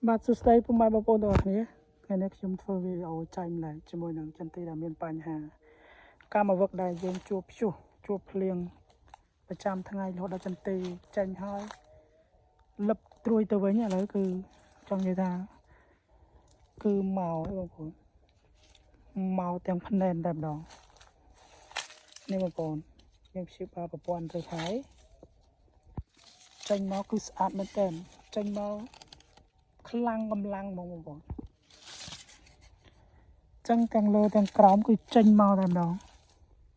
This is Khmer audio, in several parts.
បាទសួស្តីពុកម៉ែបងប្អូនទាំងអស់គ្នាថ្ងៃនេះខ្ញុំធ្វើវីដេអូចែកម្លែកជាមួយនឹងចន្ទទីដែលមានបញ្ហាកម្មអ្វីដែលយើងជួបព្យុះជួបភ្លៀងប្រចាំថ្ងៃរហូតដល់ចន្ទទីចេញហើយលឹបត្រួយទៅវិញឥឡូវគឺចង់និយាយថាគឺមកហើយបងប្អូនមកទាំងភ្នែនតែម្ដងនេះបងប្អូនខ្ញុំព្យាបាលប្រព័ន្ធទៅហើយចេញមកគឺស្អាតមែនទែនចេញមកខ្លាំងកម្លាំងបងប្អូនចឹងទាំងលើទាំងក្រោមគឺចេញមកតែម្ដង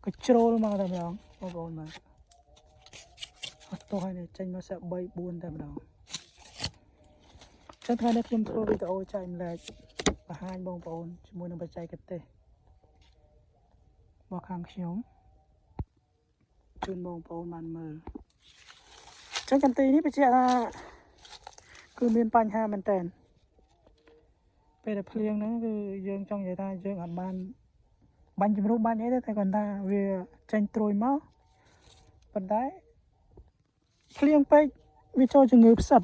ក៏ជ្រុលមកតែម្ដងបងប្អូនមើលអត់ទោះហើយនេះចេញមកសាក់3 4តែម្ដងចឹងថ្ងៃនេះខ្ញុំធ្វើវីដេអូចែកម្លែកបង្ហាញបងប្អូនជាមួយនឹងបច្ចេកទេសរបស់ខាងខ្ញុំជូនបងប្អូនបានមើលចឹងចន្ទទីនេះបញ្ជាក់ថាគឺមានបញ្ហាមែនតើពេលដែលភ្លៀងហ្នឹងគឺយើងចង់និយាយថាយើងអត់បានបាញ់ជំរុះបាញ់អីទេតែគាត់ថាវាចេញត្រួយមកប៉ុន្តែភ្លៀងពេកវាចូលជំងឺផ្សិត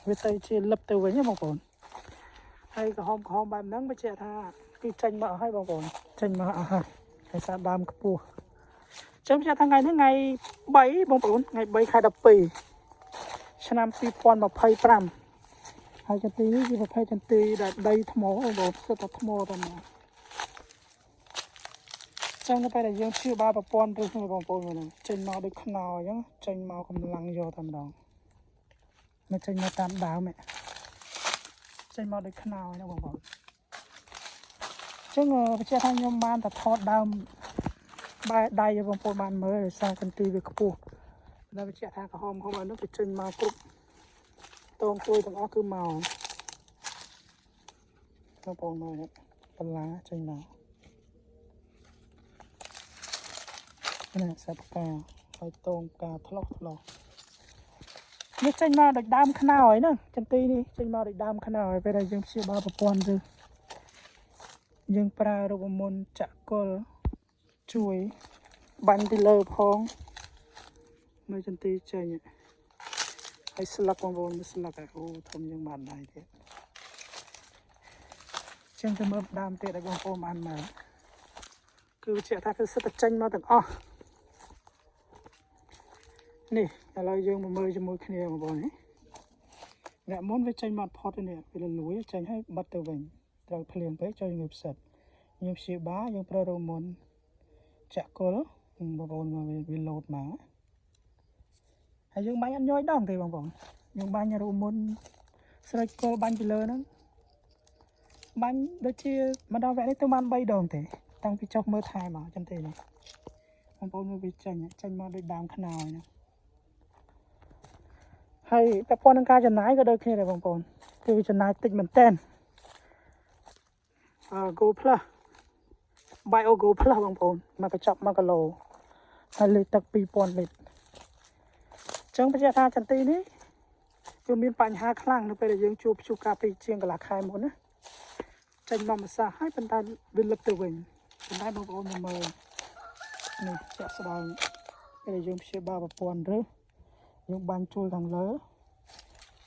វាទៅជាលឹបទៅវិញណាបងប្អូនហើយក្រហមបែបហ្នឹងបញ្ជាក់ថាគឺចេញមកអស់ហើយបងប្អូនចេញមកអស់ហើយហើយសារដើមខ្ពស់ចឹងបញ្ជាក់ថាថ្ងៃនេះថ្ងៃ3បងប្អូនថ្ងៃ3ខែ12ឆ្នាំ2025ហើយចន្ទទីនេះជាប្រភេទចន្ទទីដែលដីថ្មបងប្អូនផ្សិតតែថ្មតែមកចឹងនៅពេលដែលយើងព្យាបាលប្រព័ន្ធឬបងប្អូនមើលហ្នឹងចេញមកដូចខ្នោអញ្ចឹងចេញមកកម្លាំងយកតែម្ដងមកចេញមកតាមដើមចេញមកដូចខ្នោណាបងប្អូនចឹងបញ្ជាក់ថាខ្ញុំបានតែថតដើមបែរដៃឲ្យបងប្អូនបានមើលដោយសារចន្ទទីវាខ្ពស់ដែលបញ្ជាក់ថាក្រហមហ្នឹងវាចេញមកគ្រប់តងទួយទាំងអស់គឺមកបងប្អូនមើលនេះបន្លាចេញមកនេះសាប់ផ្កាហើយតងផ្កាថ្លោះនេះចេញមកដូចដើមខ្នោហើយហ្នឹងចន្ទទីនេះចេញមកដូចដើមខ្នោហើយពេលដែលយើងព្យាបាលប្រព័ន្ធឬយើងប្រើរូបមន្តចាក់គល់ជួយបាញ់ពីលើផងមើលចន្ទទីចេញហើយស្លឹកបងប្អូនមើលស្លឹកអូធំជាងបាតដៃទៀតចឹងទៅមើលដើមទៀតឲ្យបងប្អូនបានមើលគឺវាជាក់ថាគឺសិតតែចេញមកទាំងអស់នេះឥឡូវយើងមកមើលជាមួយគ្នាបងប្អូននេះអ្នកមុនវាចេញមកផុតនេះវាលលួយចេញហើយបិទទៅវិញត្រូវភ្លៀងពេកចូលងើបផ្សិតយើងព្យាបាលយើងប្រើរូបមន្តចាក់គល់បងប្អូនមកវាលោតមកហើយយើងបាញ់អត់ញយដងទេបងប្អូនយើងបាញ់រូបមន្តស្រេចគល់បាញ់ពីលើហ្នឹងបាញ់ដូចជាម្ដងវគ្គនេះទៅបាន3ដងទេតាំងពីចុះមើលថែមកចឹងទេនេះបងប្អូនមើលវាចេញមកដូចដើមខ្នោហ្នឹងហើយតែប៉ុណ្្នឹងការចំណាយក៏ដូចគ្នាដែរបងប្អូនគឺវាចំណាយតិចមែនតើGo Plus Bio Go Plus បងប្អូនមកកញ្ចប់1គីឡូហើយលេខទឹក2000លីត្រចឹងបញ្ជាក់ថាចន្ទទីនេះគឺមានបញ្ហាខ្លាំងនៅពេលដែលយើងជួបព្យុះកាលពីជាងកន្លះខែមុនណាចេញមកម្សាហើយប៉ុន្តែវាលឹកទៅវិញប៉ុន្តែបងប្អូនមើលនេះចាក់ស្ដែងពេលដែលយើងព្យាបាលប្រព័ន្ធឬយើងបាញ់ជួយខាងលើ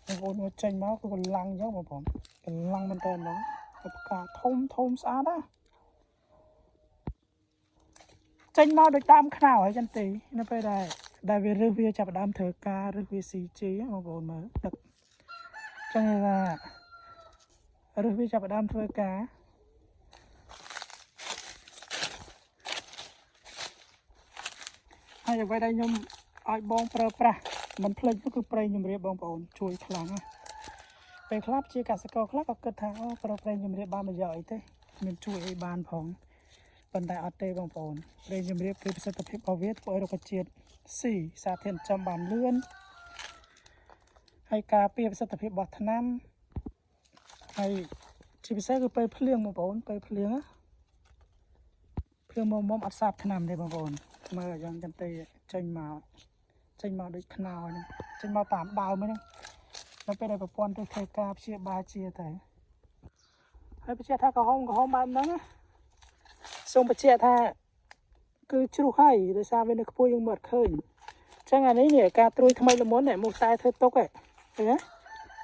បងប្អូនមើលចេញមកគឺកម្លាំងអញ្ចឹងបងប្អូនកម្លាំងមែនតើហ្មងហើយផ្កាធំស្អាតណាចេញមកដូចដើមខ្នោហើយចន្ទទីនៅពេលដែលវារើសវាចាប់ដើមធ្វើការរើសវា CG បងប្អូនមើលទឹកចឹងថារើសវាចាប់ដើមធ្វើការហើយអ្វីដែលខ្ញុំឲ្យបងប្រើប្រាស់មិនភ្លេចនោះគឺប្រេងជំរាបបងប្អូនជួយខ្លាំងណាស់ពេលខ្លះជាកសិករខ្លះក៏គិតថាប្រើប្រេងជំរាបបានប្រយោជន៍អីទេមានជួយអីបានផងប៉ុន្តែអត់ទេបងប្អូនប្រេងជំរាបគឺប្រសិទ្ធភាពរបស់វាធ្វើឲ្យរុក្ខជាតិស៊ីសារធាតុចិញ្ចឹមបានលឿនហើយការពារប្រសិទ្ធភាពរបស់ថ្នាំហើយជាពិសេសគឺពេលភ្លៀងបងប្អូនពេលភ្លៀងមុំអត់សាបថ្នាំទេបងប្អូនមើលយ៉ាងចន្ទទីចេញមកដូចខ្នោហ្នឹងចេញមកតាមដើមហ្នឹងនៅពេលដែលប្រព័ន្ធទៅធ្វើការព្យាបាលជាទៅហើយបញ្ជាក់ថាក្រហមបែបហ្នឹងសូមបញ្ជាក់ថាគឺជ្រុះហើយដោយសារវានៅខ្ពស់យើងមើលអត់ឃើញអញ្ចឹងអានេះការត្រួយថ្មីល្មមនេះមកតែធ្វើទុកហ្នឹងឃើញទេ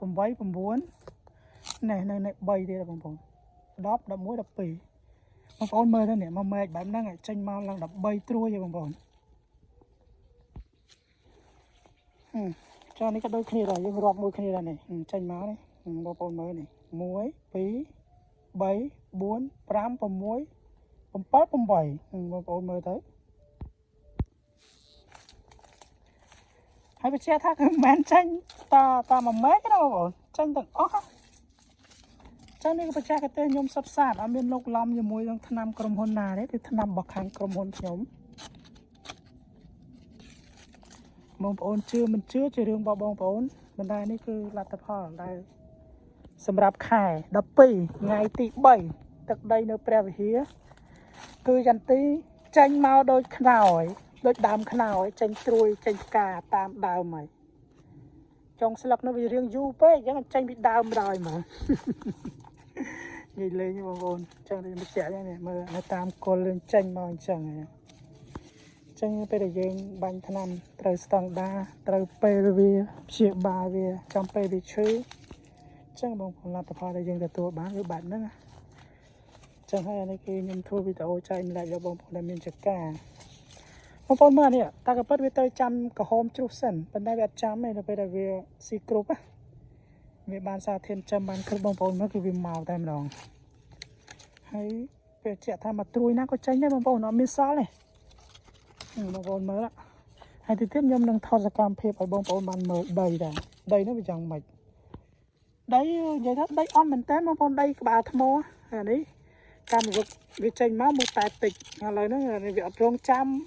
8 9này bay đi là bông bông đóp đập mũi đập pì bông bông mơ đó nè mà mệt bạn đang tranh mau lần đập bay trôi vậy bông bông cho nên cái đôi khi rồi nhưng rọt mũi khi là này tranh máu này bông bông mơ này muối pí 3 4 5 6 7 bông bông mơ tới hay bị che thác màn tranh ta mà mấy cái đâu rồi tranh tận óc cho nên cái cha cái tên nhôm sắp sạt ở bên lục lâm như mùi đang tham cầm hôn nà đấy thì tham bậc hàng cầm hôn nhóm bông bồn chưa mình chưa chơi đường vào bông bồn bên đâyนี่คือลัตภาพได้สำหรับขายดับปีไงตีใบตักได้เนื้อแปรวิเฮียคือยันตีจังมาโดยขนอยโดยดำขนอยจังตรุยจังกาตามดาวใหม่จงสลักnó vì riêng du peยังจังbị đau rồi mà nhìn lên như bông bồn chẳng thì mới trẻ này mà nó tam con lên tranh màu chẳng này tranh bây giờ dân bánh thân ăn trời stang đa trời pe về chiếc ba về trong pe về chơi chẳng bông bồn làm tập hòa để dân đểตัวbán với bạn nữa chẳng hay này kia nhưng thôi bị tao tranh lại cho bông bồn là miền Bắc cả bông bồn mà nè ta có bắt về tới trăm cả hôm chụp sẵn bên đây về trăm này là bây giờ về xì group á về bán xa thêm trăm bán cứ bông bồn nó cứ vì màu tay mà hay về trẻ tham mà trôi nó có tránh đấy bông bồn nó miên xó này bông bồn mới đó hay thì tiếp nhom đang thao ra cam phê phải bông bồn bàn mở đầy đã đầy nó bị chẳng mạch đấy vậy đó đây on mình tém bông bồn đây bà tham mô à đấy cam vực vì tranh máu một tài tịch à lời nó là việc rong trăm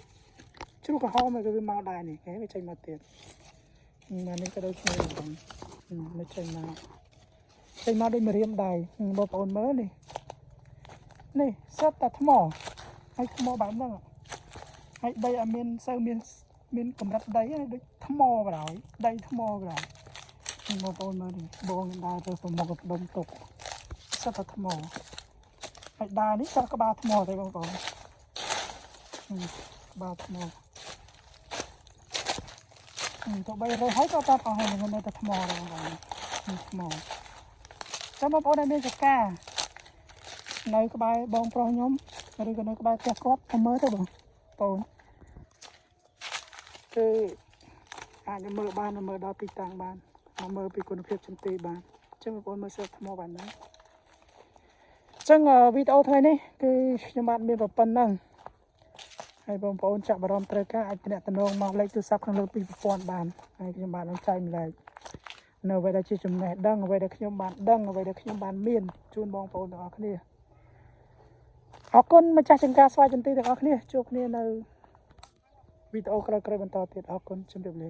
chứ có ho mà cái màu đài này cái vì tranh mà tiền mà nên cái đôi khi mới tranh máu đây mà riêng đài bông bồn mới này này sắp ta thăm mò hay thăm mò bán đâu hay đây là miền sơ miền cầm đất đấy thăm mò vào đấy đây thăm mò vào một con mà bông đa rồi một cái đông tục sắp ta thăm mò hay đa đấy sao có 3 thăm mò đây bông bông 3 thăm mò tụi bay rồi hết cho ta còn hơn mình đây ta thăm mò rồi thăm mò cho một con đây bên chặt ca nơi cái bài bông pro nhóm rồi cái nơi cái bài test cốt không mới thôi bông cái nhưng mơ ban là mơ đo tì tàng ban mà mơ bị quân phiệt chân tì ban chứ mà con mơ sẽ tham mô ban đấy chẳng video thôi này cái nhóm bạn bên vào phần năng hay bông bông chạm vào đom trời cả anh nè tận nông mong lấy từ sắp khăn lông tì phòn ban hay nhóm bạn đang chạy mình lại nơi vậy là chỉ chùm này đăng vậy là nhóm bạn đăng vậy là nhóm bạn miền chun bông bông đó cái này ở con mà cha chân ca xoay chân tì được ở kia chụp này là video ក្រោយៗបន្តទៀតអរគុណជម្រាបលា